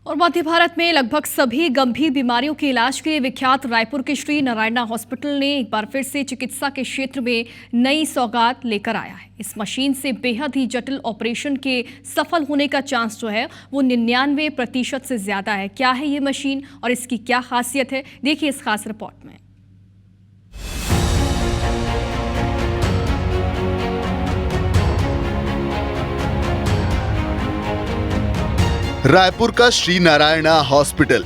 और मध्य भारत में लगभग सभी गंभीर बीमारियों के इलाज के लिए विख्यात रायपुर के श्री नारायणा हॉस्पिटल ने एक बार फिर से चिकित्सा के क्षेत्र में नई सौगात लेकर आया है। इस मशीन से बेहद ही जटिल ऑपरेशन के सफल होने का चांस जो है वो 99% से ज्यादा है। क्या है ये मशीन और इसकी क्या खासियत है, देखिए इस खास रिपोर्ट में। रायपुर का श्री नारायणा हॉस्पिटल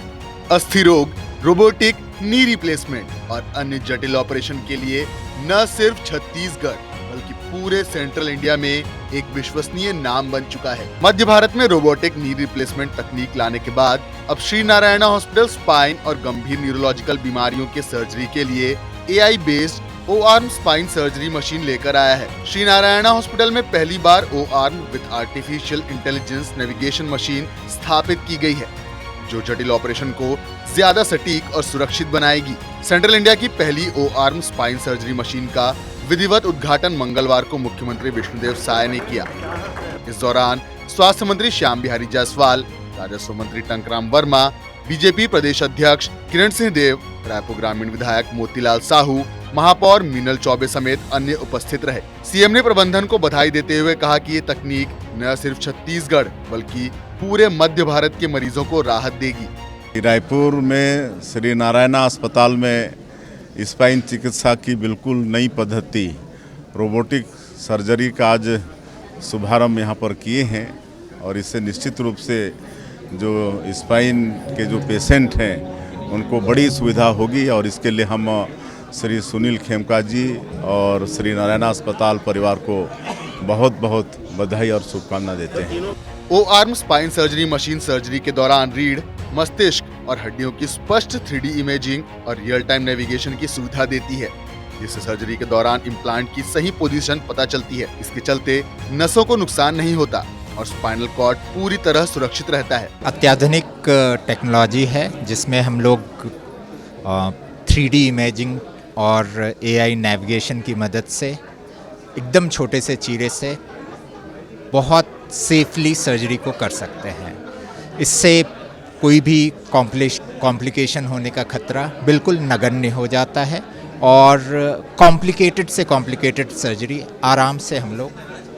अस्थि रोग, रोबोटिक नी रिप्लेसमेंट और अन्य जटिल ऑपरेशन के लिए न सिर्फ छत्तीसगढ़ बल्कि पूरे सेंट्रल इंडिया में एक विश्वसनीय नाम बन चुका है। मध्य भारत में रोबोटिक नी रिप्लेसमेंट तकनीक लाने के बाद अब श्री नारायणा हॉस्पिटल स्पाइन और गंभीर न्यूरोलॉजिकल बीमारियों के सर्जरी के लिए AI based O arm spine surgery machine लेकर आया है। श्री नारायणा हॉस्पिटल में पहली बार O arm with artificial intelligence navigation machine स्थापित की गई है, जो जटिल ऑपरेशन को ज्यादा सटीक और सुरक्षित बनाएगी। सेंट्रल इंडिया की पहली O-आर्म स्पाइन सर्जरी मशीन का विधिवत उद्घाटन मंगलवार को मुख्यमंत्री विष्णुदेव साय ने किया। इस दौरान स्वास्थ्य मंत्री श्याम बिहारी जायसवाल, राजस्व मंत्री टंकराम वर्मा, बीजेपी प्रदेश अध्यक्ष किरण सिंह देव, रायपुर ग्रामीण विधायक मोतीलाल साहू, महापौर मीनल चौबे समेत अन्य उपस्थित रहे। सीएम ने प्रबंधन को बधाई देते हुए कहा कि ये तकनीक न सिर्फ छत्तीसगढ़ बल्कि पूरे मध्य भारत के मरीजों को राहत देगी। रायपुर में श्री नारायणा अस्पताल में स्पाइन चिकित्सा की बिल्कुल नई पद्धति रोबोटिक सर्जरी का आज शुभारंभ यहाँ पर किए हैं और इससे निश्चित रूप से जो स्पाइन के जो पेशेंट हैं उनको बड़ी सुविधा होगी और इसके लिए हम श्री सुनील खेमका जी और श्री नारायणा अस्पताल परिवार को बहुत बहुत बधाई और शुभकामना देते हैं। O-आर्म स्पाइन सर्जरी मशीन सर्जरी के दौरान रीढ़, मस्तिष्क और हड्डियों की स्पष्ट 3D इमेजिंग और रियल टाइम नेविगेशन की सुविधा देती है, जिससे सर्जरी के दौरान इम्प्लांट की सही पोजीशन पता चलती है। इसके चलते नसों को नुकसान नहीं होता और स्पाइनल कॉर्ड पूरी तरह सुरक्षित रहता है। अत्याधुनिक टेक्नोलॉजी है जिसमें हम लोग 3D इमेजिंग और AI नेविगेशन की मदद से एकदम छोटे से चीरे से बहुत सेफली सर्जरी को कर सकते हैं। इससे कोई भी कॉम्प्लिकेशन होने का खतरा बिल्कुल नगण्य हो जाता है और कॉम्प्लिकेटेड से कॉम्प्लिकेटेड सर्जरी आराम से हम लोग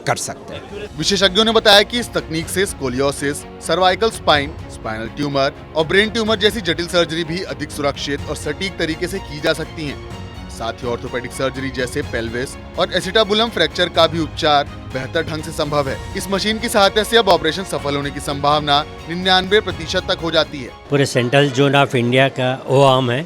कर सकते हैं। विशेषज्ञों ने बताया कि इस तकनीक से scoliosis, cervical spine, spinal tumour और ब्रेन ट्यूमर जैसी जटिल सर्जरी भी अधिक सुरक्षित और सटीक तरीके से की जा सकती हैं। साथ ही ऑर्थोपेडिक सर्जरी जैसे पेल्विस और एसिटाबुलम फ्रैक्चर का भी उपचार बेहतर ढंग से संभव है। इस मशीन की सहायता से अब ऑपरेशन सफल होने की संभावना 99% तक हो जाती है। पूरे सेंट्रल जोन ऑफ इंडिया का O-आर्म है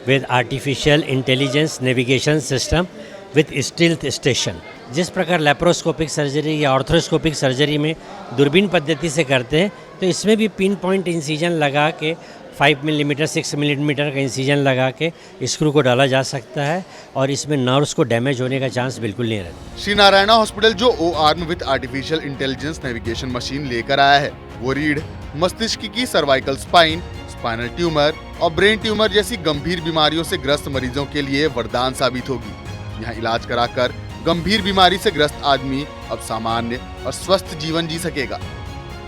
with artificial intelligence navigation system with stealth station. जिस प्रकार लेप्रोस्कोपिक सर्जरी या ऑर्थ्रोस्कोपिक सर्जरी में दूरबीन पद्धति से करते हैं, तो इसमें भी पिन पॉइंट इंसिजन लगा के 5 मिलीमीटर 6 मिलीमीटर का इंसिजन लगा के स्क्रू को डाला जा सकता है और इसमें नर्व्स को डैमेज होने का चांस बिल्कुल नहीं रहता। श्री नारायणा हॉस्पिटल जो O arm with artificial intelligence navigation machine लेकर आया है, वो रीढ़, मस्तिष्क की सर्वाइकल स्पाइन, स्पाइनल ट्यूमर और ब्रेन ट्यूमर जैसी गंभीर बीमारियों से ग्रस्त मरीजों के लिए वरदान साबित होगी। यहाँ इलाज कराकर गंभीर बीमारी से ग्रस्त आदमी अब सामान्य और स्वस्थ जीवन जी सकेगा।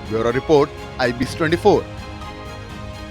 Bureau report IBC 24।